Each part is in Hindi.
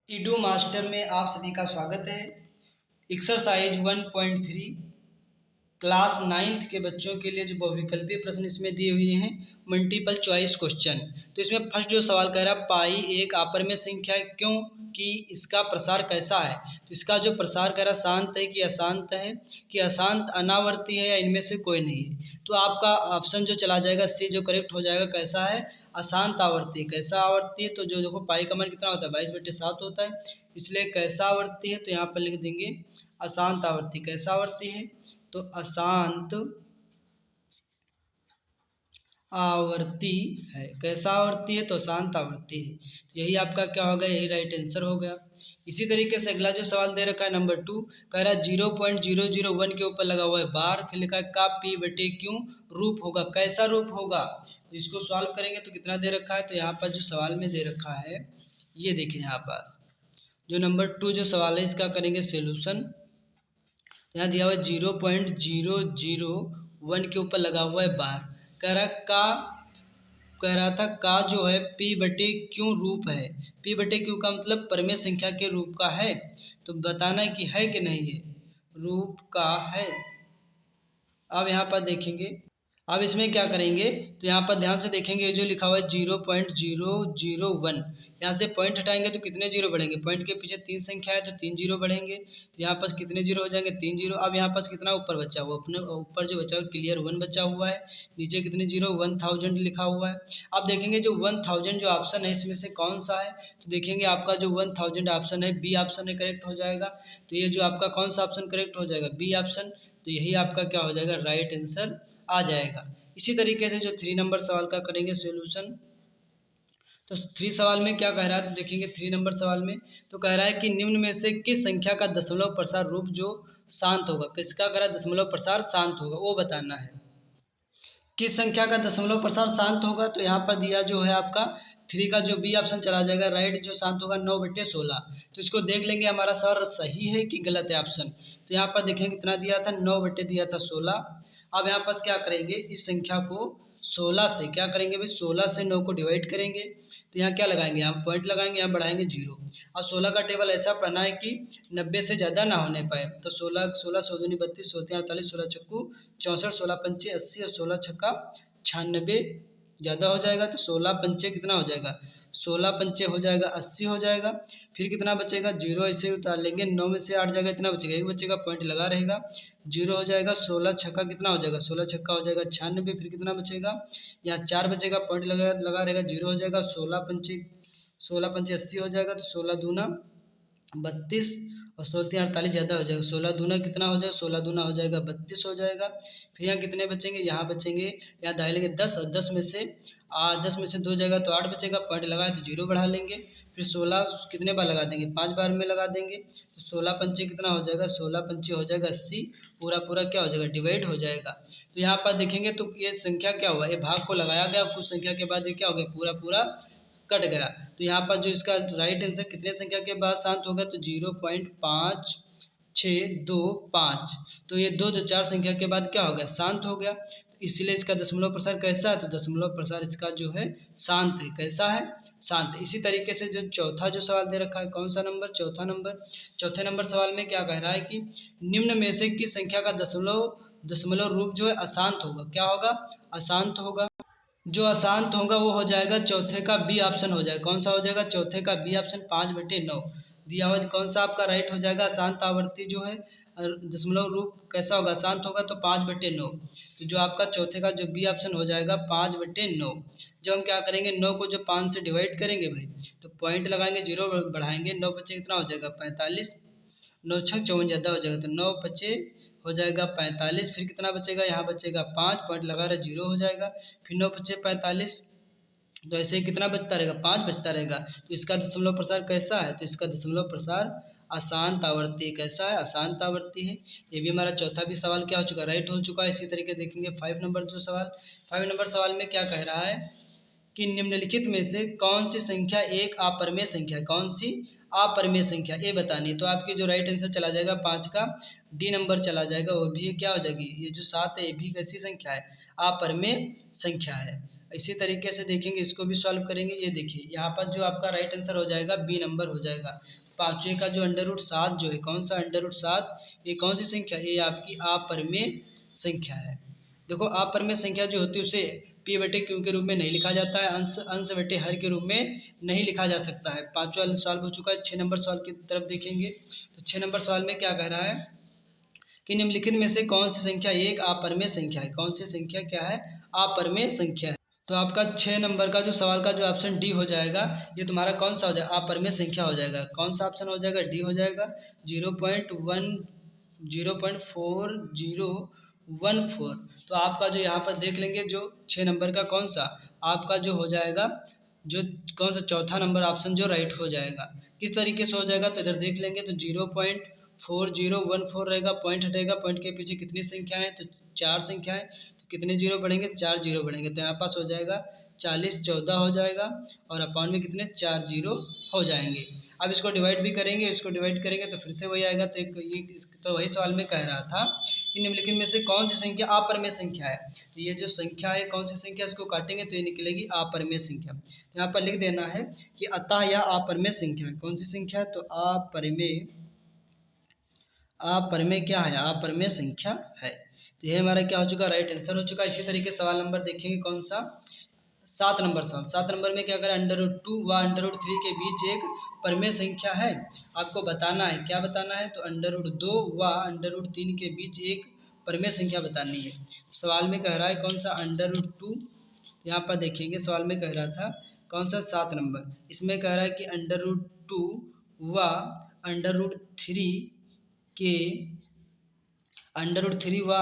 ईडू मास्टर में आप सभी का स्वागत है। एक्सरसाइज 1.3 क्लास 9th के बच्चों के लिए जो बहुविकल्पीय प्रश्न इसमें दिए हुए हैं, मल्टीपल चॉइस क्वेश्चन। तो इसमें फर्स्ट जो सवाल कह रहा है, पाई एक अपरिमेय संख्या है क्योंकि इसका प्रसार कैसा है। तो इसका जो प्रसार कह रहा है, शांत है कि अशांत है, कि अशांत अनावर्ती है या इनमें से कोई नहीं है। तो आपका ऑप्शन जो चला जाएगा सी जो करेक्ट हो जाएगा। कैसा है? अशांत आवर्ती। कैसा आवर्ती है? तो जो देखो पाई का मान कितना होता है, 22/7 होता है, इसलिए कैसा आवर्ती है तो यहाँ पर लिख देंगे अशांत आवर्ती। कैसा आवर्ती है? तो अशांत आवर्ती है। कैसा आवर्ती है? तो शांत आवर्ती है। यही आपका क्या होगा, यही राइट आंसर हो गया। इसी तरीके से अगला जो सवाल दे रखा है नंबर 2, कह रहा है 0.001 के ऊपर लगा हुआ है बार, फिर लिखा है का P/Q रूप होगा। कैसा रूप होगा? तो इसको सॉल्व करेंगे तो कितना दे रखा है, तो यहाँ पर जो सवाल में दे रखा है ये देखिए, यहाँ पास जो नंबर 2 जो सवाल है इसका करेंगे सोल्यूशन। यहाँ दिया हुआ है 0.001 के ऊपर लगा हुआ है बार। कह रहा था का जो है P/Q रूप है। P/Q का मतलब परिमेय संख्या के रूप का है। तो बताना है कि है कि नहीं है, रूप का है। अब यहाँ पर देखेंगे, अब इसमें क्या करेंगे, तो यहाँ पर ध्यान से देखेंगे जो लिखा हुआ है 0.001, यहाँ से पॉइंट हटाएंगे तो कितने जीरो बढ़ेंगे। पॉइंट के पीछे 3 संख्या है तो 3 जीरो बढ़ेंगे, तो यहाँ पास कितने जीरो हो जाएंगे, 3 जीरो। अब यहाँ पास कितना ऊपर बचा हुआ, अपने ऊपर जो बचा हुआ क्लियर 1 बचा हुआ है, नीचे कितने जीरो, 1000 लिखा हुआ है। अब देखेंगे जो 1000 जो ऑप्शन है इसमें से कौन सा है, तो देखेंगे आपका जो 1000 ऑप्शन है बी ऑप्शन है, करेक्ट हो जाएगा। तो ये जो आपका कौन सा ऑप्शन करेक्ट हो जाएगा, बी ऑप्शन। तो यही आपका क्या हो जाएगा, राइट आंसर आ जाएगा। इसी तरीके से जो 3 नंबर सवाल का करेंगे सॉल्यूशन। तो 3 सवाल में क्या कह रहा है, तो देखेंगे 3 नंबर सवाल में तो कह रहा है कि निम्न में से किस संख्या का दशमलव प्रसार रूप जो शांत होगा। किसका कह रहा है दशमलव प्रसार शांत होगा, वो बताना है। किस संख्या का दशमलव प्रसार शांत होगा, तो यहाँ पर दिया जो है आपका 3 का जो बी ऑप्शन चला जाएगा। राइट जो शांत होगा 9/16। तो इसको देख लेंगे हमारा सर सही है कि गलत है ऑप्शन। तो यहाँ पर देखेंगे कितना दिया था, 9 दिया था 16। अब यहाँ पास क्या करेंगे, इस संख्या को 16 से क्या करेंगे भाई, 16 से 9 को डिवाइड करेंगे। तो यहाँ क्या लगाएंगे, यहाँ पॉइंट लगाएंगे, यहाँ बढ़ाएंगे जीरो। और 16 का टेबल ऐसा पढ़ना है कि 90 से ज़्यादा ना होने पाए। तो 16 16 16 32 16 48 16 चक्कू 64 16 पंचे 80 और 16 छक्का 96 ज़्यादा हो जाएगा। तो 16 पंचे कितना हो जाएगा, 16 पंचे हो जाएगा 80 हो जाएगा। फिर कितना बचेगा, जीरो ऐसे उतार लेंगे, 9 में से 8 जाएगा, इतना बचेगा, एक बचेगा, पॉइंट लगा रहेगा, जीरो हो जाएगा। 16 छक्का कितना हो जाएगा, 16 छक्का हो जाएगा 96। फिर कितना बचेगा, यहाँ 4 बचेगा, पॉइंट लगा रहेगा, जीरो हो जाएगा। 16 पंचे 80 हो जाएगा। तो 16 दूना 32 और 16 3 48 ज़्यादा हो जाएगा। 16 दूना कितना हो जाएगा, 16 दूना हो जाएगा 32 हो जाएगा। फिर यहाँ कितने बचेंगे, यहाँ बचेंगे, यहाँ दाएँ लेंगे 10 और 10 में से 2 जाएगा तो 8 बचेगा, पॉइंट लगाए तो जीरो बढ़ा लेंगे। फिर 16 कितने बार लगा देंगे, 5 बार में लगा देंगे। तो 16 पंचे कितना हो जाएगा, 16 पंचे हो जाएगा 80, पूरा पूरा क्या हो जाएगा, डिवाइड हो जाएगा। तो यहाँ पर देखेंगे तो ये संख्या क्या हुआ, ये भाग को लगाया गया, कुछ संख्या के बाद ये क्या हो गया, पूरा पूरा कट गया। तो यहाँ पर जो इसका राइट आंसर कितने संख्या के बाद शांत होगा, तो 0.5625। तो ये 2 4 संख्या के बाद क्या हो गया, शांत हो गया। तो इसीलिए इसका दशमलव प्रसार कैसा है, तो दशमलव प्रसार इसका जो है शांत है। कैसा है, शांत है। इसी तरीके से जो चौथा जो सवाल दे रखा है, कौन सा नंबर, चौथे नंबर सवाल में क्या कह रहा है कि निम्न में से किस संख्या का दशमलव रूप जो है अशांत होगा। क्या होगा, अशांत होगा। जो अशांत होगा वो हो जाएगा चौथे का बी ऑप्शन हो जाएगा। कौन सा हो जाएगा, चौथे का बी ऑप्शन 5/9 दिया हुआ। कौन सा आपका राइट हो जाएगा, अशांत आवर्ती जो है दशमलव रूप कैसा होगा, शांत होगा, तो 5/9। तो जो आपका चौथे का जो बी ऑप्शन हो जाएगा 5/9। जब हम क्या करेंगे, 9 को जो 5 से डिवाइड करेंगे भाई, तो पॉइंट लगाएंगे, जीरो बढ़ाएंगे, 9 बचे कितना हो जाएगा 45, 9 छः 54 ज़्यादा हो जाएगा, तो 9 बचे हो जाएगा 45। फिर कितना बचेगा, यहाँ बचेगा 5, पॉइंट लगा रहा जीरो हो जाएगा। फिर 9 बचे 45, तो ऐसे ही कितना बचता रहेगा, 5 बचता रहेगा। तो इसका दशमलव प्रसार कैसा है, तो इसका दशमलव प्रसार अशांत आवर्ती। कैसा है, अशांत आवर्ती है। ये भी हमारा चौथा भी सवाल क्या हो चुका है, राइट हो चुका है। इसी तरीके देखेंगे 5 नंबर जो सवाल, 5 नंबर सवाल में क्या कह रहा है कि निम्नलिखित में से कौन सी संख्या एक अपरिमेय संख्या है। कौन सी अपरिमेय संख्या, ये बतानी है। तो आपकी जो राइट आंसर चला जाएगा 5 का डी नंबर चला जाएगा। वो भी क्या हो जाएगी, ये जो 7 है ये भी कैसी संख्या है, अपरिमेय संख्या है। इसी तरीके से देखेंगे, इसको भी सॉल्व करेंगे। ये देखिए यहाँ पर जो आपका राइट आंसर हो जाएगा बी नंबर हो जाएगा। पाँचवें का जो √7 जो है, कौन सा √7, ये कौन सी संख्या, ये आपकी अपरिमेय संख्या है। देखो अपरिमेय संख्या जो होती है उसे पी बटे क्यू के रूप में नहीं लिखा जाता है, अंश अंश बटे हर के रूप में नहीं लिखा जा सकता है। पाँचवा सवाल हो चुका है। 6 नंबर सवाल की तरफ देखेंगे। तो 6 नंबर सवाल में क्या कह रहा है कि निम्नलिखित में से कौन सी संख्या एक अपरिमेय संख्या है। कौन सी संख्या क्या है, अपरिमेय संख्या है। तो आपका 6 नंबर का जो सवाल का जो ऑप्शन डी हो जाएगा, ये तुम्हारा कौन सा हो जाएगा, अपरिमेय संख्या हो जाएगा। कौन सा ऑप्शन हो जाएगा, डी हो जाएगा। 0.4014। तो आपका जो यहाँ पर देख लेंगे जो 6 नंबर का कौन सा आपका जो हो जाएगा, जो कौन सा चौथा नंबर ऑप्शन जो राइट हो जाएगा। किस तरीके से हो जाएगा, तो इधर देख लेंगे तो 0.4014 रहेगा, पॉइंट हटेगा, पॉइंट के पीछे कितनी संख्या है, तो 4 संख्याएं, तो कितने जीरो बढ़ेंगे, 4 जीरो बढ़ेंगे। तो यहाँ पास हो जाएगा 40 14 हो जाएगा, और अपॉन में कितने 4 जीरो हो जाएंगे। अब इसको डिवाइड भी करेंगे, इसको डिवाइड करेंगे तो फिर से वही आएगा। तो तो वही सवाल में कह रहा था कि निम्नलिखित में से कौन सी संख्या अपरिमेय संख्या है। तो ये जो संख्या है कौन सी संख्या, इसको काटेंगे तो ये निकलेगी अपरिमेय संख्या। तो यहाँ पर लिख देना है कि अतः यह अपरिमेय संख्या है। कौन सी संख्या है, तो अपरिमेय क्या है, अपरिमेय संख्या है। तो ये हमारा क्या हो चुका, राइट आंसर हो चुका। इसी तरीके सवाल नंबर देखेंगे कौन सा, 7 नंबर सवाल। 7 नंबर में क्या करें, √2 व √3 के बीच एक परिमेय संख्या है। आपको बताना है, क्या बताना है, तो √2 व √3 के बीच एक परिमेय संख्या बतानी है। सवाल में कह रहा है कौन सा √2, यहाँ पर देखेंगे सवाल में कह रहा था कौन सा 7 नंबर, इसमें कह रहा है कि √2 व √3 के √3 व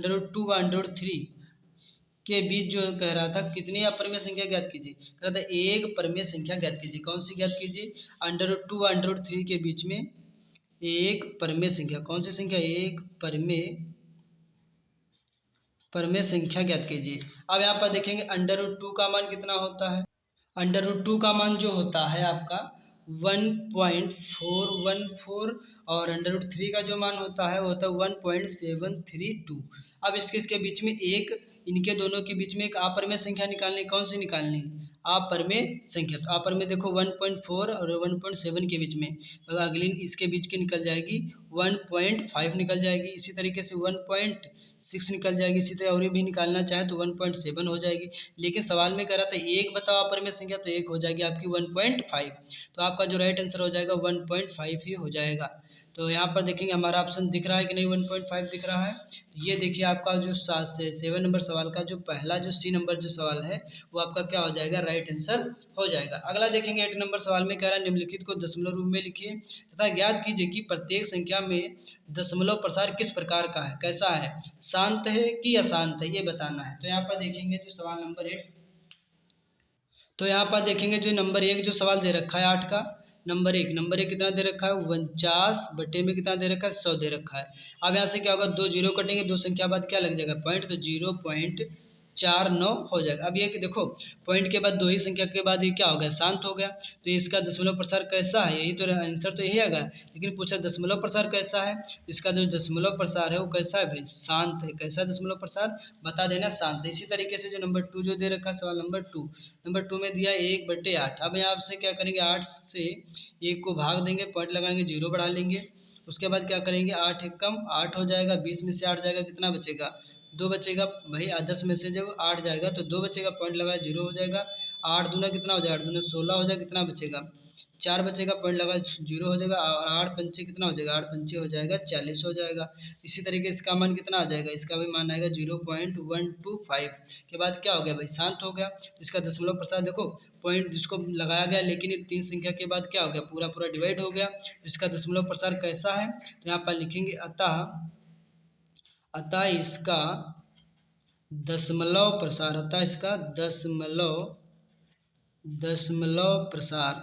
√2 व √3 के बीच जो कह रहा था कितनी अपरिमेय संख्या ज्ञात कीजिए। कह रहा था एक परिमेय संख्या ज्ञात कीजिए। कौन सी ज्ञात कीजिए, √2 व √3 के बीच में एक परिमेय संख्या। कौन सी संख्या, एक परिमेय संख्या ज्ञात कीजिए। अब यहाँ पर देखेंगे √2 का मान कितना होता है। √2 का मान जो होता है आपका 1.414, और √3 का जो मान होता है वो होता है 1.732। अब इसके बीच में एक, इनके दोनों के बीच में एक अपरिमेय संख्या निकालनी। कौन सी निकालनी, अपरिमेय संख्या। तो अपरिमेय देखो 1.4 और 1.7 के बीच में, तो अगली इसके बीच की निकल जाएगी 1.5 निकल जाएगी। इसी तरीके से 1.6 निकल जाएगी। इसी तरह और भी निकालना चाहे तो 1.7 हो जाएगी। लेकिन सवाल में कह रहा था एक बताओ अपरिमेय संख्या, तो एक हो जाएगी आपकी 1.5। तो आपका जो राइट आंसर हो जाएगा 1.5 ही हो जाएगा। तो यहाँ पर देखेंगे हमारा ऑप्शन दिख रहा है कि नहीं, 1.5 दिख रहा है। ये देखिए आपका जो 7 नंबर सवाल का जो पहला जो सी नंबर जो सवाल है वो आपका क्या हो जाएगा, राइट आंसर हो जाएगा। अगला देखेंगे 8 नंबर सवाल में कह रहा है निम्नलिखित को दशमलव रूप में लिखिए तथा ज्ञात कीजिए कि प्रत्येक संख्या में दशमलव प्रसार किस प्रकार का है, कैसा है, शांत है कि अशांत है, ये बताना है। तो यहाँ पर देखेंगे जो सवाल नंबर 8, तो यहाँ पर देखेंगे जो नंबर 1 जो सवाल दे रखा है 8 का, नंबर एक कितना दे रखा है, 49 बटे में कितना दे रखा है, 100 दे रखा है। अब यहाँ से क्या होगा, 2 जीरो कटेंगे, 2 संख्या बाद क्या लग जाएगा, पॉइंट, तो 0.49 हो जाएगा। अब ये कि देखो पॉइंट के बाद 2 ही संख्या के बाद ये क्या हो गया, शांत हो गया। तो इसका दशमलव प्रसार कैसा है, यही तो आंसर तो यही आएगा। लेकिन पूछा दशमलव प्रसार कैसा है, इसका जो दशमलव प्रसार है वो कैसा है भाई, शांत है। कैसा दशमलव प्रसार बता देना, शांत है। इसी तरीके से जो नंबर 2 जो दे रखा है सवाल नंबर 2 में दिया 1/8। अब यहाँ से क्या करेंगे, 8 से 1 को भाग देंगे, पॉइंट लगाएंगे, 0 बढ़ा लेंगे। उसके बाद क्या करेंगे, 8 एक कम 8 हो जाएगा, 20 में से 8 जाएगा, कितना बचेगा, 2 बचेगा भाई। 10 में से जब 8 जाएगा तो 2 बचेगा, पॉइंट लगाया, 0 हो जाएगा। 8 दूना कितना हो जाएगा, 8 दूना 16 हो जाएगा, कितना बचेगा, 4 बचेगा, पॉइंट लगा, 0 हो जाएगा। और 8 पंचे कितना हो जाएगा, 8 पंचे हो जाएगा 40 हो जाएगा। इसी तरीके इसका मान कितना आ जाएगा, इसका भी मान आएगा 0.125 के बाद क्या हो गया भाई, शांत हो गया। तो इसका दशमलव प्रसार देखो पॉइंट जिसको लगाया गया, लेकिन ये 3 संख्या के बाद क्या हो गया, पूरा पूरा डिवाइड हो गया। तो इसका दशमलव प्रसार कैसा है, तो यहाँ पर लिखेंगे अतः इसका दशमलव प्रसार, अतः इसका दशमलव प्रसार,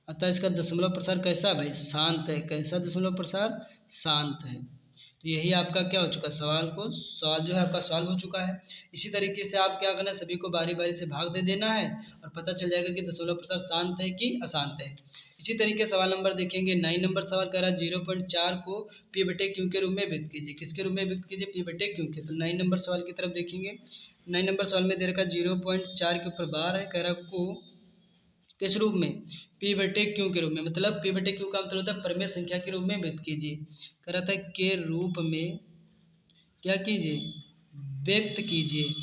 अतः इसका दशमलव प्रसार कैसा है भाई, शांत है। कैसा दशमलव प्रसार, शांत है। तो यही आपका क्या हो चुका, सवाल जो है आपका सॉल्व हो चुका है। इसी तरीके से आप क्या करना है, सभी को बारी बारी से भाग दे देना है और पता चल जाएगा कि दशमलव प्रसार शांत है कि अशांत है। इसी तरीके सवाल नंबर देखेंगे 9 नंबर सवाल कह रहा है 0.4 को P/Q के रूप में व्यक्त कीजिए। किसके रूप में व्यक्त कीजिए, P/Q के। तो 9 नंबर सवाल की तरफ देखेंगे। 9 नंबर सवाल में दे रखा 0.4 के ऊपर बार है, कह रहा को किस रूप में, पी बटे क्यू के रूप में, मतलब पी बटे क्यू का मतलब होता है परिमेय संख्या के रूप में व्यक्त कीजिए। कह रहा था के रूप में क्या कीजिए, व्यक्त कीजिए,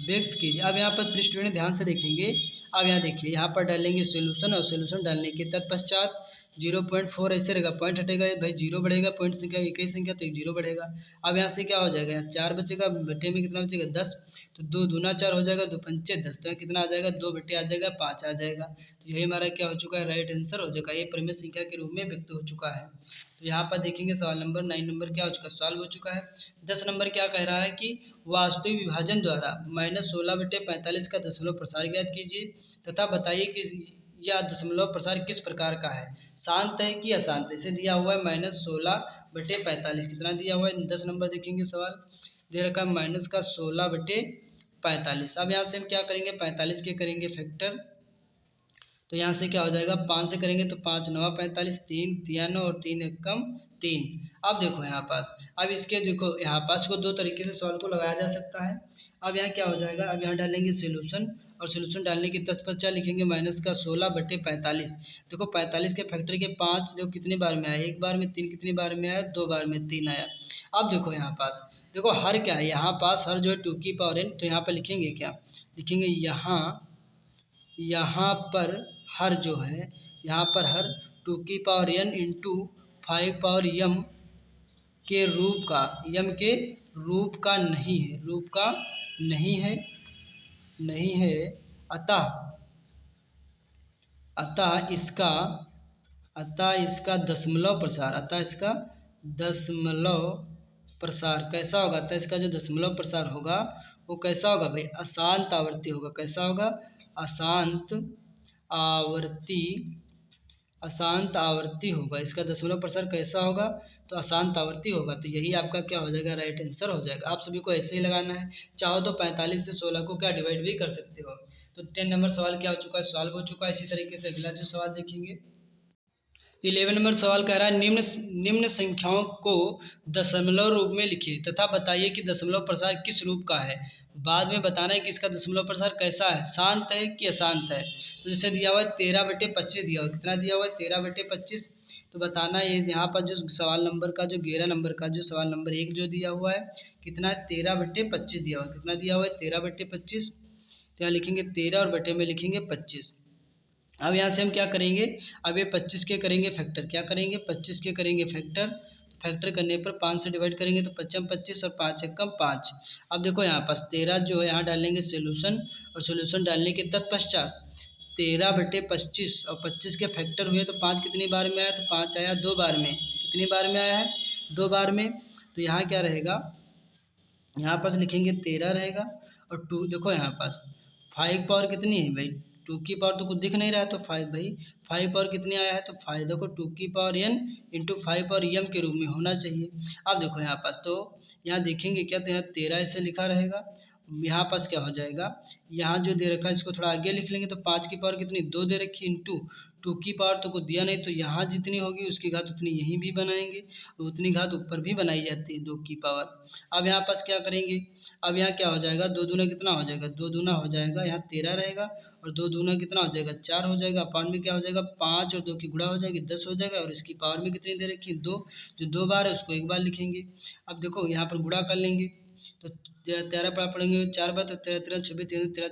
व्यक्त कीजिए। अब यहाँ पर स्टूडेंट ध्यान से देखेंगे। अब यहाँ देखिए, यहाँ पर डालेंगे सोल्यूशन और सोल्यूशन डालने के तत्पश्चात 0.4 ऐसे रहेगा, पॉइंट हटेगा भाई, जीरो बढ़ेगा, पॉइंट संख्या एक ही संख्या तो एक जीरो बढ़ेगा। अब यहाँ से क्या हो जाएगा, यहाँ 4 बचेगा, बटे में कितना बचेगा 10, तो 2 दूना 4 हो जाएगा, 2 पंचे 10, तो यहाँ कितना आ जाएगा 2 बटे आ जाएगा 5 आ जाएगा। तो यही हमारा क्या हो चुका है, राइट आंसर हो जाएगा, ये परिमेय संख्या के रूप में व्यक्त हो चुका है। तो यहाँ पर देखेंगे सवाल नंबर 9 नंबर क्या हो चुका है, सॉल्व हो चुका है। 10 नंबर क्या कह रहा है कि वास्तविक विभाजन द्वारा -16/45 का दशमलव प्रसार ज्ञात कीजिए तथा बताइए कि यह दशमलव प्रसार किस प्रकार का है, शांत है कि अशांत है। इसे दिया हुआ है -16/45, कितना दिया हुआ है 10 नंबर देखेंगे सवाल दे रखा है -16/45। अब यहाँ से हम क्या करेंगे, 45 के करेंगे फैक्टर, तो यहाँ से क्या हो जाएगा 5 से करेंगे तो 5 9 45, 3 3 9 और 3 एकम 3। अब देखो यहाँ पास, अब इसके देखो यहाँ पास को दो तरीके से सवाल को लगाया जा सकता है। अब यहाँ क्या हो जाएगा, अब यहाँ डालेंगे सोल्यूशन और सोल्यूशन डालने के तत्पश्चात लिखेंगे -16/45। देखो 45 के फैक्टर के 5 देखो कितने बार में आया, एक बार में, 3 कितनी बार में आया, 2 बार में 3 आया। अब देखो यहाँ पास, देखो हर क्या है, यहाँ पास हर जो है 2 की पावर n, तो यहाँ पर लिखेंगे क्या, लिखेंगे यहाँ पर हर जो है, यहाँ पर हर 2 की power n into 5 power m के रूप का, m के रूप का नहीं है, रूप का नहीं है, अतः इसका दशमलव प्रसार कैसा होगा, अतः इसका जो दशमलव प्रसार होगा वो कैसा होगा भाई, अशांत आवर्ती होगा। कैसा होगा, अशांत आवर्ती होगा। इसका दशमलव प्रसार कैसा होगा, तो अशांत आवर्ती होगा। तो यही आपका क्या हो जाएगा, राइट आंसर हो जाएगा। आप सभी को ऐसे ही लगाना है, चाहो तो 45 से 16 को क्या डिवाइड भी कर सकते हो। तो 10 नंबर सवाल क्या हो चुका है, सॉल्व हो चुका है। इसी तरीके से अगला जो सवाल देखेंगे, 11 नंबर सवाल कह रहा है निम्न संख्याओं को दशमलव रूप में लिखिए तथा बताइए कि दशमलव प्रसार किस रूप का है। बाद में बताना है कि इसका दशमलव प्रसार कैसा है, शांत है कि अशांत है। तो जैसे दिया हुआ है 13/25 दिया हुआ है, कितना दिया हुआ है 13/25। तो बताना है यहाँ पर जो सवाल नंबर का जो 11 नंबर का जो सवाल नंबर 1 जो दिया हुआ है, कितना है 13/25 दिया हुआ है, कितना दिया हुआ है 13/25। तो यहाँ लिखेंगे 13 और बटे में लिखेंगे 25। अब यहाँ से हम क्या करेंगे, अब ये 25 के करेंगे फैक्टर, क्या करेंगे 25 के करेंगे फैक्टर, तो फैक्टर करने पर 5 से डिवाइड करेंगे तो 25 25 और 5 एकम 5। अब देखो यहाँ पास 13 जो है, यहाँ डालेंगे सोल्यूशन और सोल्यूशन डालने के तत्पश्चात 13/25 और 25 के फैक्टर हुए तो 5 कितनी बार में आया, तो 5 आया 2 बार में, कितनी बार में आया है 2 बार में। तो यहाँ क्या रहेगा, यहाँ पास लिखेंगे 13 रहेगा और 2 देखो यहाँ पास 5 पावर कितनी है भाई, 2 की पावर तो कुछ दिख नहीं रहा है, तो 5 भाई 5 पावर कितनी आया है, तो 5 देखो 2 की power n into 5 power m के रूप में होना चाहिए। अब देखो यहाँ पास, तो यहाँ देखेंगे क्या, तो यहाँ 13 ऐसे लिखा रहेगा। यहाँ पास क्या हो जाएगा, यहाँ जो दे रखा है इसको थोड़ा आगे लिख लेंगे, तो 5 की पावर कितनी 2 दे रखी इंटू 2 की पावर तो कुछ दिया नहीं, तो यहाँ जितनी होगी उसकी घात उतनी यहीं भी बनाएंगे, तो उतनी घात ऊपर भी बनाई जाती है 2 की पावर। अब यहाँ पास क्या करेंगे, अब यहाँ क्या हो जाएगा, 2 दूना कितना हो जाएगा, 2 दूना हो जाएगा यहाँ 13 रहेगा और 2 दूना कितना हो जाएगा 4 हो जाएगा। अपान में क्या हो जाएगा 5 और 2 की गुणा हो जाएगी 10 हो जाएगा, और इसकी पावर में कितनी दे रखी है 2, जो 2 बार है उसको एक बार लिखेंगे। अब देखो यहाँ पर गुणा कर लेंगे, तो 13 पर पढ़ेंगे 4 बार, तो 13 13 26 13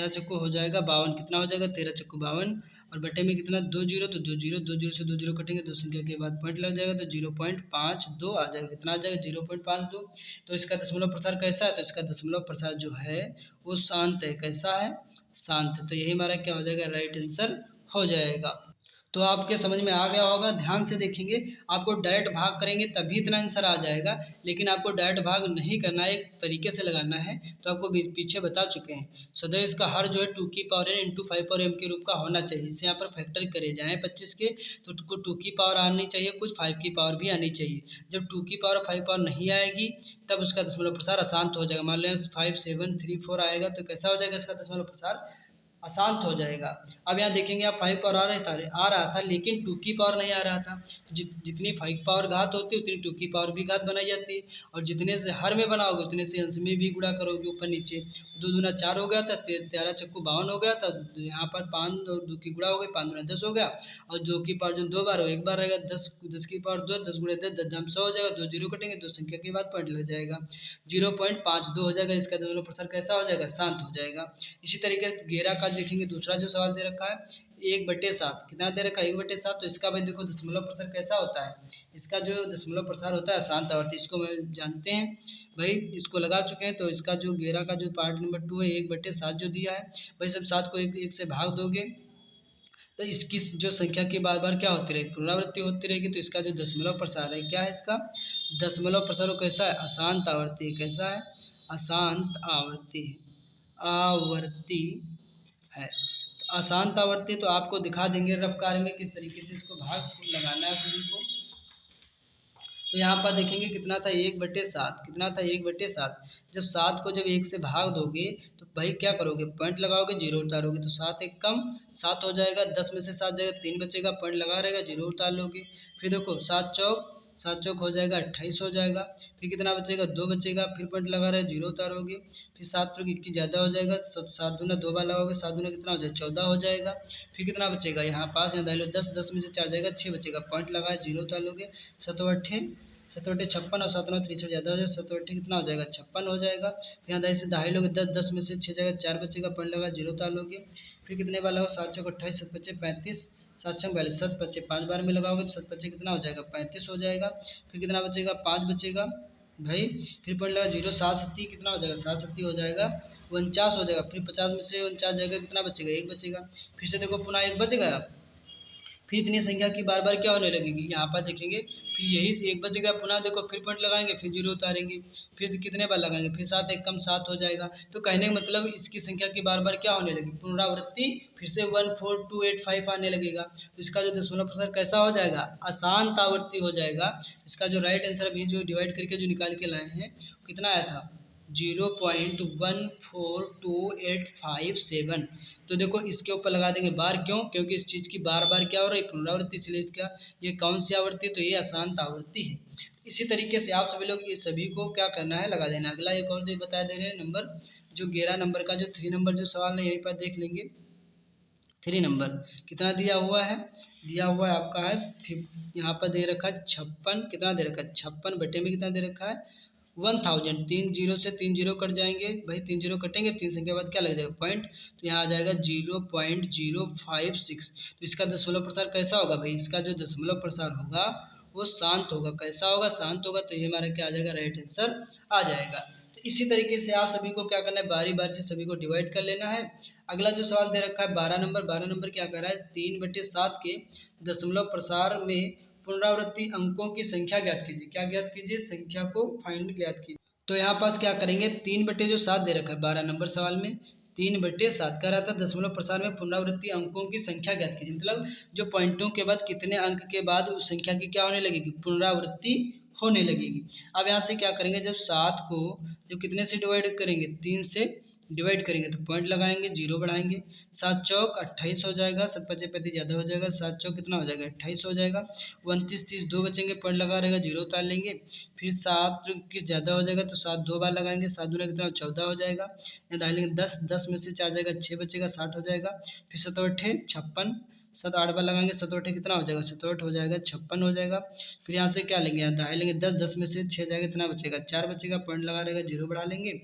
चक्कू हो जाएगा 52, कितना हो जाएगा 13 चक्कू 52, और बटे में कितना 2 जीरो, तो 2 जीरो, 2 जीरो से 2 जीरो कटेंगे, 2 संख्या के बाद पॉइंट लग जाएगा, तो 0.52 आ जाएगा, कितना आ जाएगा 0.52। तो इसका दशमलव प्रसार कैसा है, तो इसका दशमलव प्रसार जो है वो शांत है। कैसा है, शांत है। तो यही हमारा क्या हो जाएगा, राइट आंसर हो जाएगा। तो आपके समझ में आ गया होगा। ध्यान से देखेंगे, आपको डायरेक्ट भाग करेंगे तभी इतना आंसर आ जाएगा, लेकिन आपको डायरेक्ट भाग नहीं करना है, एक तरीके से लगाना है, तो आपको पीछे बता चुके हैं। सदैव इसका हर जो है 2 की power n into 5 power m के रूप का होना चाहिए। जिससे यहाँ पर फैक्टर करे जाएँ 25 के, तो 2 की पावर आनी चाहिए, कुछ 5 की पावर भी आनी चाहिए। जब 2 की पावर 5 पावर नहीं आएगी तब उसका दशमलव प्रसार अशांत हो जाएगा। मान लें 5 7 3 4 आएगा, तो कैसा हो जाएगा इसका दशमलव प्रसार, अशांत हो जाएगा। अब यहाँ देखेंगे आप 5 पावर आ रहा था लेकिन 2 की पावर नहीं आ रहा था। जितनी 5 पावर घात होती है उतनी 2 की पावर भी घात बनाई जाती है, और जितने से हर में बनाओगे उतने से अंश में भी गुणा करोगे ऊपर नीचे। 2 दूना 4 हो गया था, 13 चक्कू 52 हो गया था। यहाँ पर 5 और 2 की गुणा हो गई, 5 दूना 10 हो गया, और 2 की पावर जो 2 बार हो एक बार रहेगा, 10 की पावर 2, 10 गुणे 10, 10 दाम 100 हो जाएगा, 2 जीरो कटेंगे, 2 संख्या के बाद पॉइंट लग जाएगा, 0.52 हो जाएगा। इसका दशमलव प्रसार कैसा हो जाएगा? शांत हो जाएगा। इसी तरीके से घेरा का देखेंगे, दूसरा जो सवाल दे रखा है 1/7, कितना दे रखा है 1/7, तो इसका भाई देखो दशमलव प्रसार कैसा होता है। इसका जो दशमलव प्रसार होता है अशांत आवर्ती, इसको मैं जानते हैं भाई, इसको लगा चुके हैं। तो इसका जो घेरा का जो पार्ट नंबर 2 है 1/7 जो दिया है भाई, सब 7 को एक से भाग दोगे तो इसकी जो संख्या की बार बार क्या होती रहेगी? पुनरावृत्ति होती रहेगी। तो इसका जो दशमलव प्रसार है क्या है? इसका दशमलव प्रसार कैसा है? अशांत आवर्ती। कैसा है? अशांत आवर्ती आवर्ती है। तो अशांत आवर्ती तो आपको दिखा देंगे रफ कार में किस तरीके से इसको भाग लगाना है सभी को। तो यहाँ पर देखेंगे कितना था 1/7, कितना था 1/7। जब 7 को जब 1 से भाग दोगे तो भाई क्या करोगे? पॉइंट लगाओगे, जीरो उतारोगे, तो 7 एक कम 7 हो जाएगा, 10 में से 7 जाएगा, 3 बचेगा, पॉइंट लगा रहेगा, जीरो उतार लोगे। फिर देखो 7 चौक हो जाएगा 28 हो जाएगा, फिर कितना बचेगा? 2 बचेगा, फिर पॉइंट लगा रहे जीरो उतारोगे, फिर 7 चौक 21 ज़्यादा हो जाएगा, 7 दूना 2 बार लगाओगे, 7 दूना कितना हो जाएगा? 14 हो जाएगा। फिर कितना बचेगा? यहाँ पास यहाँ दाहिने 10, 10 में से 4 जाएगा, 6 बचेगा, पॉइंट लगाया, जीरो उतार लोगे, 7 अट्ठे 56 और 7 9 63 ज़्यादा हो जाएगा, 7 अट्ठे कितना हो जाएगा? 56 हो जाएगा। फिर यहाँ दाई से दहाई लोगे 10, 10 में से 6 जाएगा, 4 बचेगा, पॉइंट लगा, जीरो उतार लोगे। फिर कितने बार लगाओ? 7 चौक 28, 7 पच्चे 35, 7 छः 42, 7 पच्चे 5 बार में लगाओगे तो 7 पच्चे कितना हो जाएगा? 35 हो जाएगा। फिर कितना बचेगा? 5 बचेगा भाई, फिर पॉइंट लगा जीरो, 7 सत्ती कितना हो जाएगा? 7 सत्ती हो जाएगा 49 हो जाएगा। फिर 50 में से 49 जाएगा, कितना बचेगा? 1 बचेगा। फिर से देखो पुनः 1 बच गया। फिर इतनी संख्या की बार बार क्या होने लगेगी? यहाँ पर देखेंगे फिर यही से 1 बच गया, पुनः देखो फिर पॉइंट लगाएंगे, फिर जीरो उतारेंगे, फिर कितने बार लगाएंगे? फिर 7 एक कम 7 हो जाएगा। तो कहने का मतलब इसकी संख्या की बार बार क्या होने लगी? पुनरावृत्ति फिर से 1 4 2 8 5 आने लगेगा। तो इसका जो दशमलव प्रसार कैसा हो जाएगा? अशांत आवर्ती हो जाएगा। इसका जो राइट आंसर अभी जो डिवाइड करके जो निकाल के लाए हैं कितना आया था? 0.142857। तो देखो इसके ऊपर लगा देंगे बार, क्यों? क्योंकि इस चीज़ की बार बार क्या हो रही है? पुनरावृत्ति, इसलिए इसका ये कौन सी आवृत्ति है? तो ये अशांत आवृत्ति है। इसी तरीके से आप सभी लोग इस सभी को क्या करना है? लगा देना। अगला एक और बता दे रहे हैं नंबर, जो 11 नंबर का जो 3 नंबर जो सवाल है यहीं पर देख लेंगे। 3 नंबर कितना दिया हुआ है? दिया हुआ है आपका है यहाँ पर दे रखा है 56, कितना दे रखा है? 56 बटे में कितना दे रखा है? 1000। 3 जीरो से 3 जीरो कट जाएंगे भाई, 3 जीरो कटेंगे, 3 संख्या के बाद क्या लग जाएगा? पॉइंट, तो यहाँ आ जाएगा 0.056। तो इसका दशमलव प्रसार कैसा होगा भाई? इसका जो दशमलव प्रसार होगा वो शांत होगा। कैसा होगा? शांत होगा। तो ये हमारा क्या आ जाएगा? राइट आंसर आ जाएगा। तो इसी तरीके से आप सभी को क्या करना है? बारी बारी से सभी को डिवाइड कर लेना है। अगला जो सवाल दे रखा है 12 नंबर, 12 नंबर क्या कर रहा है? 3/7 के दशमलव प्रसार में पुनरावृत्ति अंकों की संख्या ज्ञात कीजिए। क्या ज्ञात कीजिए? संख्या को फाइंड ज्ञात कीजिए। तो यहाँ पास क्या करेंगे? 3/7 दे रखा है 12 नंबर सवाल में, 3/7 कह रहा था दशमलव प्रसार में पुनरावृत्ति अंकों की संख्या ज्ञात कीजिए। मतलब जो पॉइंटों के बाद कितने अंक के बाद उस संख्या की क्या होने लगेगी? पुनरावृत्ति होने लगेगी। अब यहाँ से क्या करेंगे? जब 7 को जब कितने से डिवाइड करेंगे? 3 से डिवाइड करेंगे तो पॉइंट लगाएंगे, जीरो बढ़ाएंगे, 7 चौक 28 हो जाएगा, 7 पचे 35 ज़्यादा हो जाएगा, 7 चौक कितना हो जाएगा? 28 हो जाएगा, 29 30 2 बचेंगे, पॉइंट लगा रहेगा, जीरो उतार लेंगे, फिर 7 किस ज़्यादा हो जाएगा तो 7 2 बार लगाएंगे, 7 दूना कितना? 14 हो जाएगा, यहाँ डालेंगे 10, 10 में से 4 जाएगा, 6 बचेगा, 60 हो जाएगा, फिर 7 अट्ठे 56, 7 8 बार लगाएंगे, 7 अट्ठे कितना हो जाएगा? 7 8 हो जाएगा 56 हो जाएगा। फिर यहाँ से क्या लेंगे? यहाँ दहाई लेंगे, 10, 10 में से 6 जाएगा, कितना बचेगा? 4 बचेगा, पॉइंट लगा रहेगा, जीरो बढ़ा लेंगे,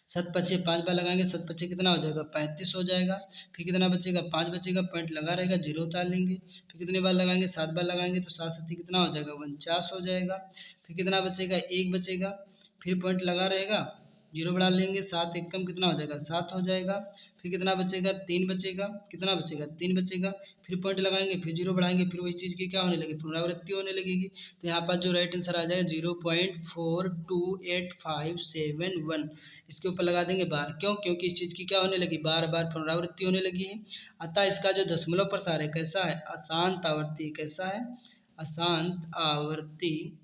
7 पच्चे 5 बार लगाएंगे, 7 पच्चे कितना हो जाएगा? 35 हो जाएगा। फिर कितना बचेगा? 5 बचेगा, पॉइंट लगा रहेगा, जीरो उतार लेंगे, फिर कितने बार लगाएंगे? 7 बार लगाएंगे तो 7 सत्ती कितना हो जाएगा? 49 हो जाएगा। फिर कितना बचेगा? 1 बचेगा, फिर पॉइंट लगा रहेगा, जीरो बढ़ा लेंगे, 7 एक कम कितना हो जाएगा? 7 हो जाएगा। फिर कितना बचेगा? 3 बचेगा, कितना बचेगा? 3 बचेगा, फिर पॉइंट लगाएंगे, फिर जीरो बढ़ाएंगे, फिर वही चीज़ की क्या होने लगेगी? पुनरावृत्ति होने लगेगी। तो यहाँ पर जो राइट आंसर आ जाएगा 0.42857 इसके ऊपर लगा देंगे बार, क्यों? क्योंकि इस चीज़ की क्या होने लगी? बार बार पुनरावृत्ति होने लगी है। अतः इसका जो दशमलव प्रसार है कैसा है? अशांत आवर्ती। कैसा है? अशांत आवर्ती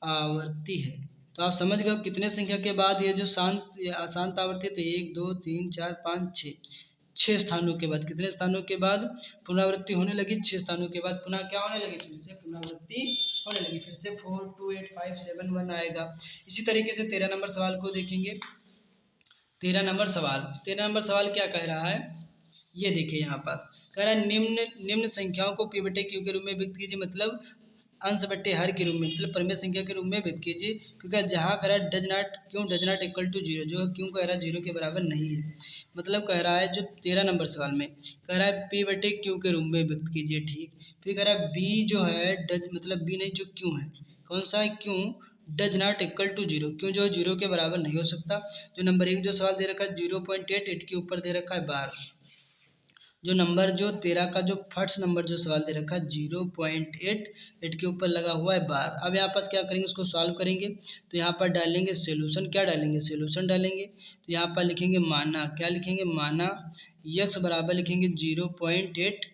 आवर्ती है। तो आप समझ गए कितने संख्या के बाद ये जो शांत अशांत आवर्ती है? तो 1 2 3 4 5 6 6 स्थानों के बाद, कितने स्थानों के बाद पुनरावृत्ति होने लगी, 6 स्थानों के बाद पुनः क्या होने लगी, फिर से पुनरावृत्ति होने लगी, फिर से 4 2 8 5 7 1 आएगा। इसी तरीके से 13 नंबर सवाल को देखेंगे। 13 नंबर सवाल क्या कह रहा है, ये देखिए यहाँ पास कह रहा है निम्न संख्याओं को पी बटे क्यू के रूप में व्यक्त कीजिए, मतलब अंश बट्टे हर के रूप में, मतलब परिमेय संख्या के रूप में व्यक्त कीजिए, क्योंकि जहाँ कह रहा है does not equal to zero, जो क्यों कह रहा है जीरो के बराबर नहीं है, मतलब कह रहा है जो 13 नंबर सवाल में कह रहा है पी बटे क्यू के रूप में व्यक्त कीजिए, ठीक। फिर कह रहा है बी जो है डज, मतलब बी नहीं जो क्यू है, कौन सा है Q, does not equal to zero, क्यों जो जीरो के बराबर नहीं हो सकता। जो नंबर 1 जो सवाल दे रखा है 0.88 के ऊपर दे रखा है बार, जो नंबर जो 13 का जो फर्स्ट नंबर जो सवाल दे रखा है 0.88 के ऊपर लगा हुआ है बार। अब यहाँ पर क्या करेंगे, उसको सॉल्व करेंगे, तो यहाँ पर डालेंगे सोल्यूशन, क्या डालेंगे, सोल्यूशन डालेंगे, तो यहाँ पर लिखेंगे माना, क्या लिखेंगे, माना यक्स बराबर लिखेंगे 0.8,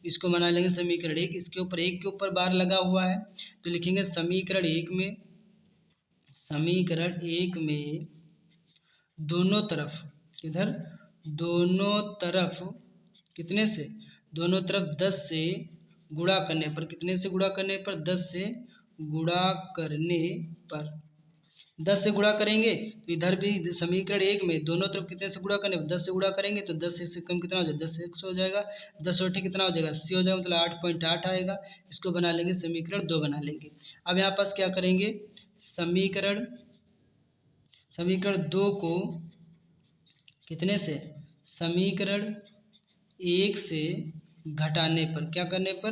इसको बना लेंगे समीकरण 1, इसके ऊपर 1 के ऊपर बार लगा हुआ है, तो लिखेंगे समीकरण 1 में दोनों तरफ, इधर दोनों तरफ कितने से, दोनों तरफ 10 से गुणा करने पर, कितने से गुणा करने पर, 10 से गुणा करने पर, 10 से गुणा करेंगे तो इधर भी समीकरण 1 में दोनों तरफ कितने से गुणा करने पर 10 से गुणा करेंगे तो 10 से कम कितना हो जाएगा, 10 से 100 हो जाएगा, 10 और कितना हो जाएगा, 80 हो जाएगा, मतलब 8.8 आएगा। इसको बना लेंगे समीकरण 2 बना लेंगे। अब यहाँ पास क्या करेंगे, समीकरण 2 को कितने से, समीकरण 1 से घटाने पर, क्या करने पर,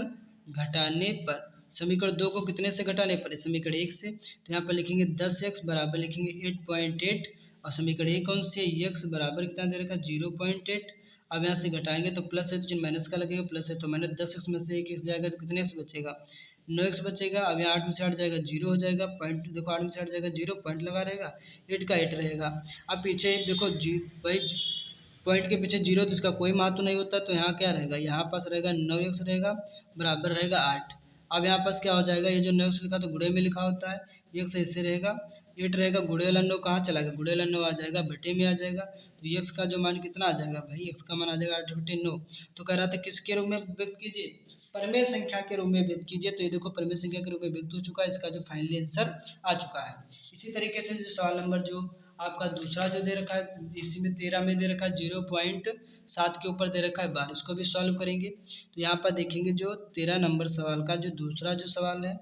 घटाने पर, समीकरण 2 को कितने से घटाने पर, समीकरण 1 से, तो यहाँ पर लिखेंगे 10x बराबर लिखेंगे 8.8, और समीकरण 1 कौन सी है, x बराबर कितना दे रखा है 0.8। अब यहाँ से घटाएंगे तो प्लस है तो माइनस का लगेगा, प्लस है तो माइनस, 10x में से 1x जाएगा तो कितने से बचेगा, 9x बचेगा। अब यहाँ 8 में से 8 जाएगा 0 हो जाएगा, पॉइंट देखो 8 में से 8 जाएगा 0, पॉइंट लगा रहेगा, 8 का 8 रहेगा। अब पीछे देखो भाई पॉइंट के पीछे 0 तो इसका कोई महत्व नहीं होता, तो यहाँ क्या रहेगा, यहाँ पास रहेगा 9x रहेगा बराबर रहेगा 8। अब यहाँ पास क्या हो जाएगा, ये जो 9x लिखा तो गुणे में लिखा होता है, x ऐसे रहेगा, 8 रहेगा, गुणे वाला 9 कहाँ चला गया, गुणे वाला 9 आ जाएगा बटे में आ जाएगा, तो x का जो मान कितना आ जाएगा भाई, x का मान आ जाएगा 8/9। तो कह रहा था किसके रूप में व्यक्त कीजिए, परमेय संख्या के रूप में व्यक्त कीजिए, तो ये देखो परमेय संख्या के रूप में व्यक्त हो चुका है, इसका जो फाइनली आंसर आ चुका है। इसी तरीके से जो सवाल नंबर जो आपका दूसरा जो दे रखा है, इसी में 13 में दे रखा है 0.7 के ऊपर दे रखा है बार, इसको भी सॉल्व करेंगे। तो यहाँ पर देखेंगे जो 13 नंबर सवाल का जो दूसरा जो सवाल है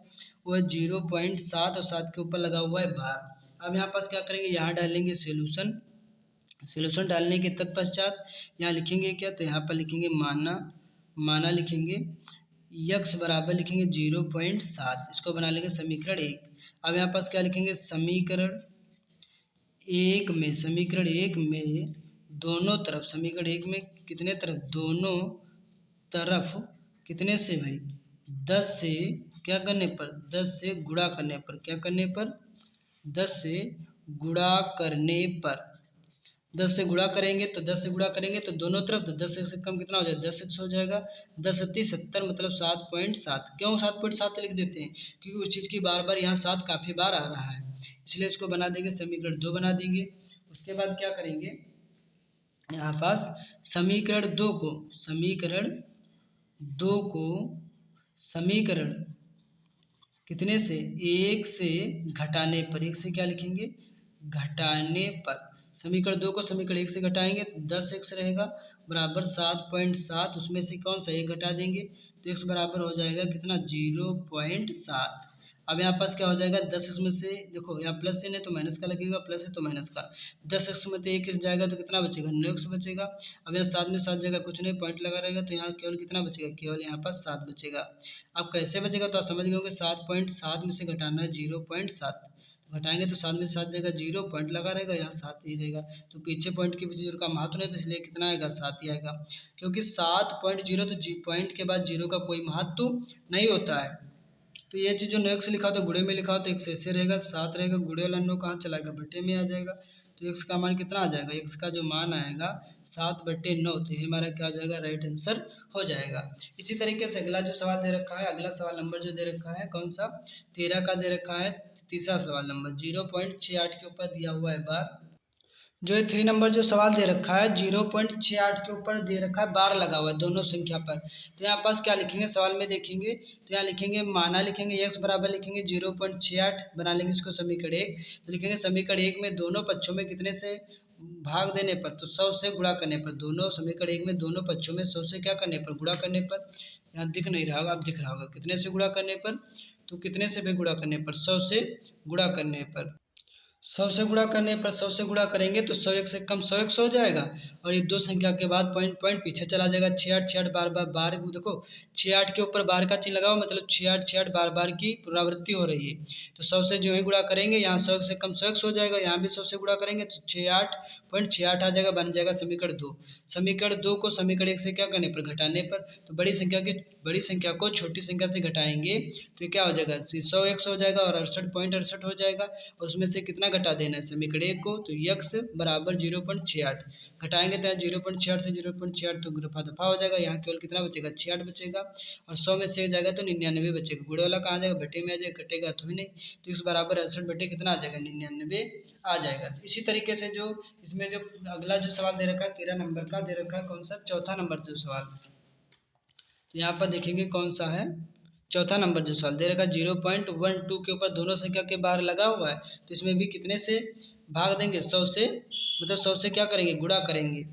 वो है 0.7 और 7 के ऊपर लगा हुआ है बार। अब यहाँ पास क्या करेंगे, यहाँ डालेंगे सोल्यूशन डालने के तत्पश्चात यहाँ लिखेंगे क्या, तो यहाँ पर लिखेंगे माना लिखेंगे यक्स बराबर लिखेंगे 0.7, इसको बना लेंगे समीकरण 1। अब यहाँ पास क्या लिखेंगे, समीकरण 1 में दोनों तरफ, समीकरण 1 में कितने तरफ, दोनों तरफ कितने से भाई, 10 से क्या करने पर, 10 से गुणा करने पर, क्या करने पर, 10 से गुणा करने पर, 10 से गुणा करेंगे तो 10 से गुणा करेंगे तो दोनों तरफ तो 10 से कम कितना हो जाएगा, 10x हो जाएगा, 10 सत्ती 70 मतलब 7.7। क्यों 7.7 लिख देते हैं, क्योंकि उस चीज़ की बार बार यहाँ 7 काफ़ी बार आ रहा है, इसलिए इसको बना देंगे समीकरण 2 बना देंगे। उसके बाद क्या करेंगे, यहाँ पास समीकरण 2 को समीकरण कितने से, 1 से घटाने पर, 1 से क्या लिखेंगे, घटाने पर, समीकरण 2 को समीकरण 1 से घटाएंगे 10x रहेगा बराबर 7.7, उसमें से कौन सा 1 घटा देंगे तो x बराबर हो जाएगा कितना 0.7। अब यहाँ पास क्या हो जाएगा, 10x में से देखो यहाँ प्लस चिन्ह है तो माइनस का लगेगा, प्लस है तो माइनस का, 10x में तो 1x जाएगा तो कितना बचेगा, 9x बचेगा। अब यहाँ 7 में 7 जगह कुछ नहीं, पॉइंट लगा रहेगा तो यहाँ केवल कितना बचेगा, केवल यहाँ पास 7 बचेगा। अब कैसे बचेगा तो आप समझ गए होंगे, 7.7 में से घटाना है 0.7, घटाएंगे तो 7 में 7 जगह 0, पॉइंट लगा रहेगा, यहाँ 7 ही रहेगा, तो पीछे पॉइंट के पीछे जीरो का महत्व नहीं, तो इसलिए कितना आएगा 7 ही आएगा, क्योंकि 7.0 तो पॉइंट के बाद 0 का कोई महत्व नहीं होता है। तो ये चीज़ जो 9x लिखा हो तो गुणे में लिखा हो तो x ऐसे रहेगा, 7 रहेगा, गुणे वाला 9 कहाँ चला गया, बटे में आ जाएगा, तो x का मान कितना आ जाएगा, x का जो मान आएगा 7/9, तो ये हमारा क्या आ जाएगा, राइट आंसर हो जाएगा। इसी तरीके से अगला जो सवाल दे रखा है, अगला सवाल नंबर जो दे रखा है कौन सा, 13 का दे रखा है, तीसरा सवाल नंबर 0.68 के ऊपर दिया हुआ है बार। जो ये 3 नंबर जो सवाल दे रखा है 0.68 के ऊपर दे रखा है, बार लगा हुआ है दोनों संख्या पर। तो यहाँ पास क्या लिखेंगे सवाल में देखेंगे, तो यहाँ लिखेंगे माना लिखेंगे x बराबर लिखेंगे 0.68, बना लेंगे इसको समीकरण 1। तो लिखेंगे समीकरण 1 में दोनों पक्षों में कितने से भाग देने पर, तो 100 से गुणा करने पर, दोनों समीकरण 1 में दोनों पक्षों में 100 से क्या करने पर, गुणा करने पर। यहाँ दिख नहीं रहा होगा, अब दिख रहा होगा कितने से गुणा करने पर, तो कितने से भी गुणा करने पर, 100 से गुणा करने पर। 100 से गुणा करने पर 100 से गुणा करेंगे तो 100 एक से कम 100 एक 100 हो जाएगा, और ये दो संख्या के बाद पॉइंट पॉइंट पीछे चला जाएगा। 68 68 बार बार बार देखो 68 के ऊपर बार का चिन्ह लगाओ, मतलब 68 68 बार बार की पुनरावृत्ति हो रही है। तो 100 से जो ही गुणा करेंगे यहाँ 100 से कम 100 एक 100 हो जाएगा, यहाँ भी 100 से गुणा करेंगे तो 68.68 आ जाएगा, बन जाएगा समीकरण 2। समीकरण 2 को समीकरण 1 से क्या करने पर, घटाने पर। तो बड़ी संख्या को छोटी संख्या से घटाएंगे तो ये क्या हो जाएगा, 100 एक 100 हो जाएगा और 68.68 हो जाएगा, और उसमें से कितना घटा देना है समीकरण 1 को, तो x बराबर 0.68 घटाएंगे तो यहाँ 0.68 से 0.68 तो रफा दफा हो जाएगा, यहाँ केवल कितना बचेगा, 68 बचेगा, और 100 में से जाएगा तो 99 बचेगा। गुणे वाला कहाँ जाएगा, बटे में आ जाएगा, कटेगा तो ही नहीं। तो इस बराबर 68 बटे कितना आ जाएगा, 99 आ जाएगा। तो इसी तरीके से जो इसमें जो अगला जो सवाल दे रखा है 13 नंबर का दे रखा है, कौन सा, चौथा नंबर जो सवाल, तो यहाँ पर देखेंगे कौन सा है, चौथा नंबर जो सवाल दे रखा है 0.12 के ऊपर दोनों संख्या के बार लगा हुआ है, तो इसमें भी कितने से भाग देंगे, 100 से, मतलब 100 से क्या करेंगे, गुणा करेंगे।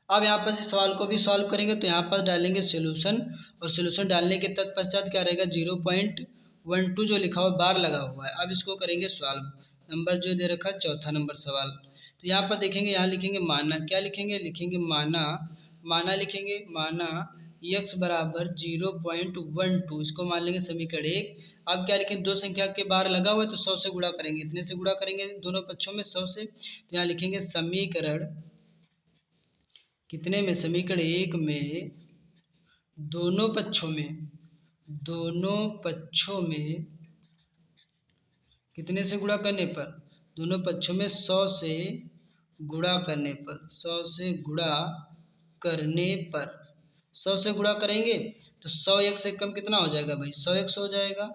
अब यहाँ पर इस सवाल को भी सॉल्व करेंगे, तो यहाँ पर डालेंगे सोल्यूशन, और सोल्यूशन डालने के तत्पश्चात क्या रहेगा, 0.12 जो लिखा हुआ बार लगा हुआ है। अब इसको करेंगे सॉल्व, नंबर जो दे रखा है चौथा नंबर सवाल। तो यहाँ पर देखेंगे, यहाँ लिखेंगे माना, क्या लिखेंगे, लिखेंगे माना, माना लिखेंगे माना x बराबर 0.12, इसको मान लेंगे समीकरण 1। अब क्या लिखेंगे, दो संख्या के बार लगा हुआ है तो 100 से गुणा करेंगे, इतने से गुणा करेंगे दोनों पक्षों में 100 से। तो यहाँ लिखेंगे समीकरण कितने में, समीकरण 1 में दोनों पक्षों में, दोनों पक्षों में कितने से गुणा करने पर, दोनों पक्षों में 100 से गुणा करने पर, 100 से गुणा करने पर, 100 से गुणा करेंगे तो 100 एक से कम कितना हो जाएगा भाई, 100 एक 100 हो जाएगा,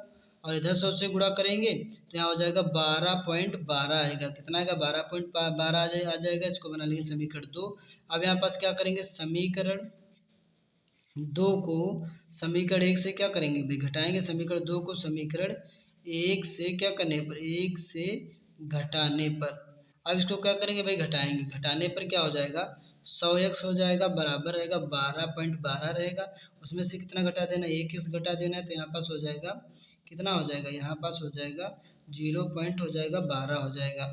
और इधर 100 से गुणा करेंगे तो यहाँ हो जाएगा 12.12 आएगा, कितना आएगा, 12.12 आ जाएगा। इसको बना लेंगे समीकरण 2। अब यहाँ पास क्या करेंगे, समीकरण 2 को समीकरण 1 से क्या करेंगे भाई, घटाएंगे, समीकरण 2 को समीकरण 1 से क्या करने पर, 1 से घटाने पर। अब इसको क्या करेंगे भाई, घटाएंगे, घटाने पर क्या हो जाएगा, 100 एक्स हो जाएगा, बराबर रहेगा 12.12 रहेगा, उसमें से कितना घटा देना, 1 एक्स घटा देना है, तो यहाँ पास हो जाएगा, कितना हो जाएगा, यहाँ पास हो जाएगा 0 पॉइंट हो जाएगा 12 हो जाएगा।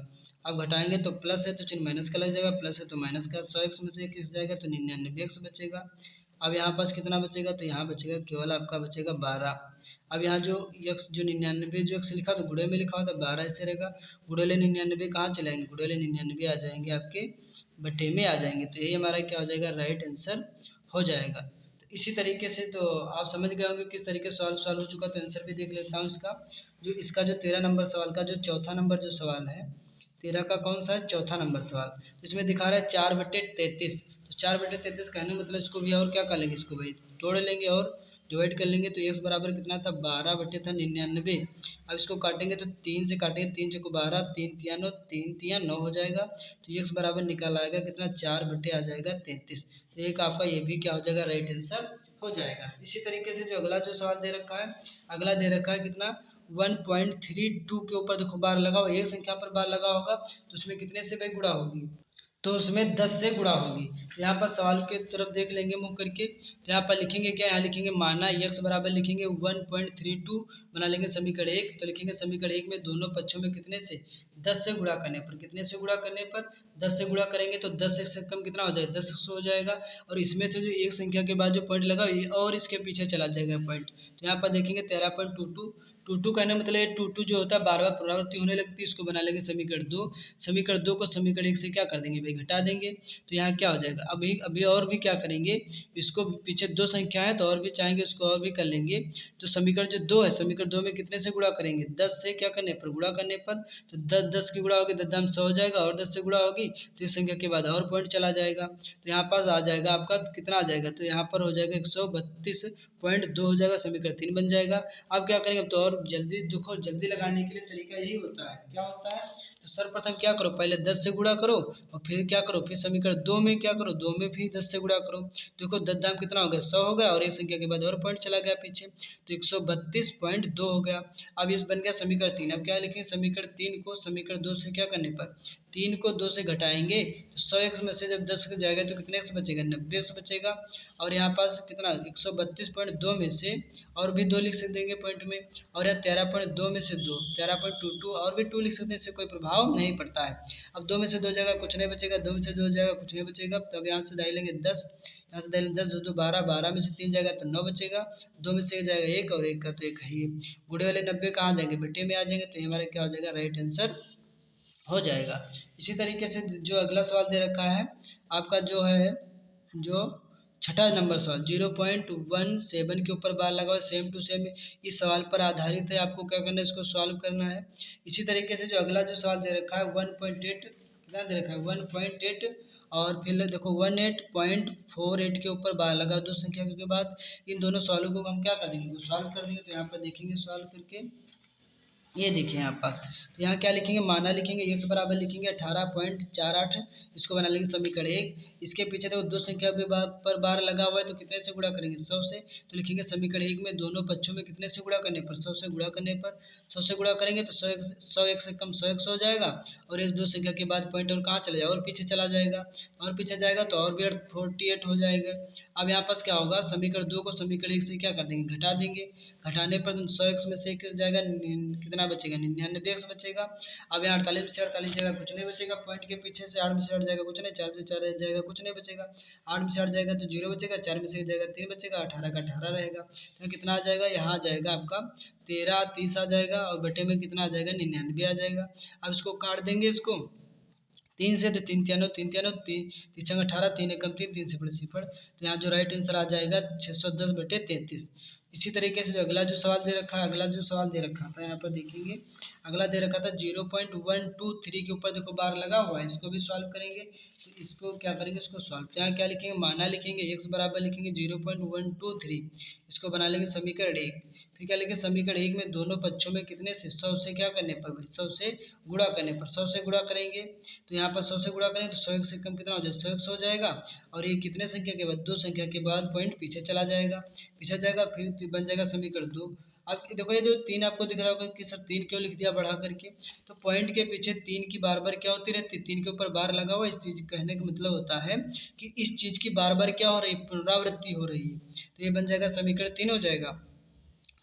अब घटाएंगे तो प्लस है तो चिन्ह माइनस का लग जाएगा, प्लस है तो माइनस का, 100 एक्स में से 1 एक्स जाएगा तो 99 एक्स बचेगा। अब यहाँ पास कितना बचेगा, तो यहाँ बचेगा केवल आपका बचेगा 12। अब यहाँ जो x जो 99 जो x लिखा तो गुणे में लिखा हुआ था, 12 ऐसे रहेगा, गुणेले 99 कहाँ चलाएंगे, गुणेले 99 आ जाएंगे आपके बटे में आ जाएंगे, तो यही हमारा क्या हो जाएगा, राइट आंसर हो जाएगा। तो इसी तरीके से तो आप समझ गए होंगे किस तरीके से सॉल्व हो चुका। तो आंसर भी देख लेता हूँ इसका, जो इसका जो 13 नंबर सवाल का जो चौथा नंबर जो सवाल है, 13 का कौन सा है, चौथा नंबर सवाल। तो इसमें दिखा रहा है 4/33, तो 4/33 कहने मतलब इसको भी और क्या कर लेंगे, इसको भाई तोड़ लेंगे और डिवाइड कर लेंगे, तो x बराबर कितना था, 12 बटे था 99। अब इसको काटेंगे तो 3 से काटेंगे, 3 चौको 12, 3 तिया 9, 3 तिया 9 हो जाएगा, तो x बराबर निकाल आएगा कितना, 4 बटे आ जाएगा 33। तो एक आपका ये भी क्या हो जाएगा, राइट आंसर हो जाएगा। इसी तरीके से जो अगला जो सवाल दे रखा है, अगला दे रखा है कितना, 1.32 के ऊपर देखो बार लगा हुआ, एक संख्या पर बार लगा होगा तो उसमें कितने से भाई गुणा होगी, तो उसमें 10 से गुणा होगी। तो यहाँ पर सवाल के तरफ देख लेंगे मुँह करके, तो यहाँ पर लिखेंगे क्या, यहाँ लिखेंगे माना x बराबर लिखेंगे 1.32, बना लेंगे समीकरण 1। तो लिखेंगे समीकरण 1 में दोनों पक्षों में कितने से, 10 से गुणा करने पर, कितने से गुणा करने पर, 10 से गुणा करेंगे तो 10 से कम कितना हो जाएगा, 10 हो जाएगा, और इसमें से जो एक संख्या के बाद जो पॉइंट लगा ये और इसके पीछे चला जाएगा पॉइंट। तो यहाँ पर देखेंगे 13.22, टू टू कहने मतलब ये टू टू जो होता है बार बार पुनरावृत्ति होने लगती है, इसको बना लेंगे समीकरण 2। समीकरण 2 को समीकरण 1 से क्या कर देंगे भाई, घटा देंगे, तो यहाँ क्या हो जाएगा, अभी अभी और भी क्या करेंगे, इसको पीछे दो संख्या है तो और भी चाहेंगे उसको और भी कर लेंगे। तो समीकरण जो 2 है, समीकरण 2 में कितने से गुणा करेंगे, 10 से क्या करने पर, गुणा करने पर, तो 10 की गुणा होगी 10 100 हो जाएगा, और 10 से गुणा होगी तो इस संख्या के बाद और पॉइंट चला जाएगा, तो यहाँ पास आ जाएगा आपका कितना आ जाएगा, तो यहाँ पर हो जाएगा 132.2 हो जाएगा, समीकरण 3 बन जाएगा। अब क्या करेंगे, अब तो और जल्दी देखो, जल्दी लगाने के लिए तरीका यही होता है, क्या होता है, तो सर्वप्रथम क्या करो, पहले 10 से गुणा करो और फिर क्या करो, फिर समीकरण 2 में क्या करो, 2 में भी 10 से गुणा करो। देखो 10 दाम कितना हो गया, 100 हो गया और एक संख्या के बाद और पॉइंट चला गया पीछे, तो 132.2 हो गया। अब इस बन गया समीकरण 3। अब क्या लिखेंगे, समीकरण 3 को समीकरण 2 से क्या करने पर, 3 को 2 से घटाएंगे तो 100x में से जब 10 जाएगा तो कितने x बचेगा, 90x बचेगा। और यहाँ पास कितना 132.2 में से और भी 2 लिख देंगे पॉइंट में, और यहाँ 13.2 में से 2 13.22 और भी 2 लिख सकते हैं, इससे कोई प्रभाव नहीं पड़ता है। अब 2 में से 2 जाएगा कुछ नहीं बचेगा, 2 में से 2 जाएगा कुछ नहीं बचेगा, तब यहाँ से डालेंगे 10, यहाँ से डालेंगे 10 2 12 12 में से 3 जाएगा तो 9 बचेगा, 2 में से 1 जाएगा 1 और 1 का तो 1 है ही। गुणे वाले 90 कहाँ जाएंगे, बेटे में आ जाएंगे, तो ये हमारा क्या हो जाएगा, राइट आंसर हो जाएगा। इसी तरीके से जो अगला सवाल दे रखा है आपका जो है, जो छठा नंबर सवाल 0.17 के ऊपर बार लगा हुआ, सेम टू सेम इस सवाल पर आधारित है। आपको क्या करना है, इसको सॉल्व करना है। इसी तरीके से जो अगला जो सवाल दे रखा है 1.8 कितना दे रखा है 1.8 और फिर देखो 18.48 के ऊपर बार लगा दो संख्या के बाद, इन दोनों सवालों को हम क्या कर देंगे, सॉल्व कर देंगे। तो यहाँ पर देखेंगे सॉल्व करके, ये देखिए यहाँ पास, तो यहाँ क्या लिखेंगे, माना लिखेंगे, x बराबर लिखेंगे 18.48, इसको बना लेंगे समीकरण 1। इसके पीछे देखो दो संख्या पर बार लगा हुआ है तो कितने से गुणा करेंगे, 100 से। तो लिखेंगे समीकरण 1 में दोनों पक्षों में कितने से गुणा करने पर, 100 से गुणा करने पर, 100 से गुणा करेंगे तो 100 से कम 100 हो जाएगा, और इस दो संख्या के बाद पॉइंट और कहाँ चला जाएगा, और पीछे चला जाएगा, और पीछे जाएगा तो और भी 48 हो जाएगा। अब यहाँ पास क्या होगा, समीकरण 2 को समीकरण 1 से क्या कर देंगे, घटा देंगे, घटाने पर 100x में से एक जाएगा, कितना बचेगा, 99x बचेगा। अब यहाँ 48 में से 48 जाएगा कुछ नहीं बचेगा, पॉइंट के पीछे से 8 में से 8 जाएगा कुछ नहीं, 4 में से 4 जाएगा कुछ नहीं बचेगा, 8 में से 8 जाएगा तो 0 बचेगा, 4 में से 1 जाएगा 3 बचेगा, 18 का 18 रहेगा। तो कितना आ जाएगा, यहाँ आ जाएगा आपका 13 30 आ जाएगा, और बटे में कितना आ जाएगा, 99 आ जाएगा। अब इसको काट देंगे, इसको 3 से, तो 3 तियानो 3 तियानो 3 3 18 3 एकम 3 3 सिफर सिफर, तो यहाँ जो राइट आंसर आ जाएगा 610/33। इसी तरीके से जो अगला जो सवाल दे रखा है, अगला जो सवाल दे रखा था यहाँ पर देखेंगे, अगला दे रखा था 0.123 के ऊपर देखो बार लगा हुआ है, इसको भी सॉल्व करेंगे। तो इसको क्या करेंगे, इसको सॉल्व, तो यहाँ क्या लिखेंगे, माना लिखेंगे, x बराबर लिखेंगे 0.123, इसको बना लेंगे समीकरण 1। फिर क्या लिखेंगे, समीकरण 1 में दोनों पक्षों में कितने से, 100 से क्या करने पर, 100 से गुणा करने पर, 100 से गुणा करेंगे तो यहाँ पर 100 से गुणा करेंगे तो 100 से कम कितना हो जाएगा, 100 हो जाएगा, और ये कितने संख्या के बाद, 2 संख्या के बाद पॉइंट पीछे चला जाएगा, पीछे जाएगा, फिर बन जाएगा समीकरण 2। अब देखो ये जो 3 आपको दिख रहा होगा कि सर 3 क्यों लिख दिया बढ़ा करके, तो पॉइंट के पीछे 3 की बार बार क्या होती रहती है, 3 के ऊपर बार लगा हुआ, इस चीज़ कहने का मतलब होता है कि इस चीज़ की बार बार क्या हो रही है, पुनरावृत्ति हो रही है। तो ये बन जाएगा समीकरण 3 हो जाएगा।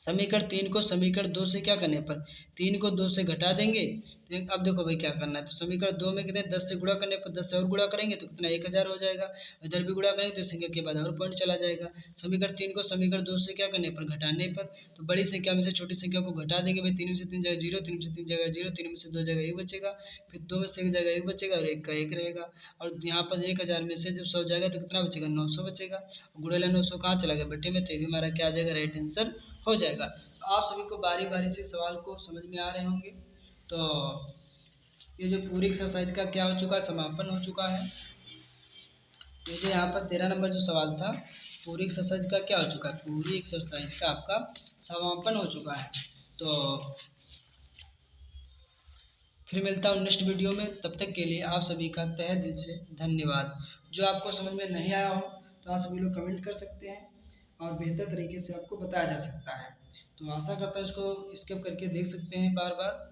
समीकरण 3 को समीकरण 2 से क्या करने पर, 3 को 2 से घटा देंगे, तो अब देखो भाई क्या करना है, तो समीकरण 2 में कितने 10 से गुणा करने पर, 10 से और गुणा करेंगे तो कितना 1000 हो जाएगा, इधर भी गुणा करेंगे तो संख्या के बाद और पॉइंट चला जाएगा। समीकरण 3 को समीकरण 2 से क्या करने पर, घटाने पर, तो बड़ी संख्या में से छोटी संख्या को घटा देंगे भाई, 3 में से 3 जाएगा 0, 3 में से 3 जाएगा 0, 3 में से 2 जाएगा 1 बचेगा, फिर 2 में से 1 जाएगा 1 बचेगा और 1 का 1 रहेगा, और यहाँ पर 1000 में से जब 100 जाएगा तो कितना बचेगा, 900 बचेगा, गुणेला 900 कहाँ चला गया, बटे में, तो ये भी हमारा क्या आ जाएगा, राइट आंसर हो जाएगा। तो आप सभी को बारी बारी से सवाल को समझ में आ रहे होंगे। तो ये जो पूरी एक्सरसाइज का क्या हो चुका है, समापन हो चुका है। ये जो यहाँ पर 13 नंबर जो सवाल था, पूरी एक्सरसाइज का क्या हो चुका है, पूरी एक्सरसाइज का आपका समापन हो चुका है। तो फिर मिलता हूँ नेक्स्ट वीडियो में, तब तक के लिए आप सभी का तहे दिल से धन्यवाद। जो आपको समझ में नहीं आया हो तो आप सभी लोग कमेंट कर सकते हैं और बेहतर तरीके से आपको बताया जा सकता है। तो आशा करता हूँ इसको स्किप करके देख सकते हैं बार बार।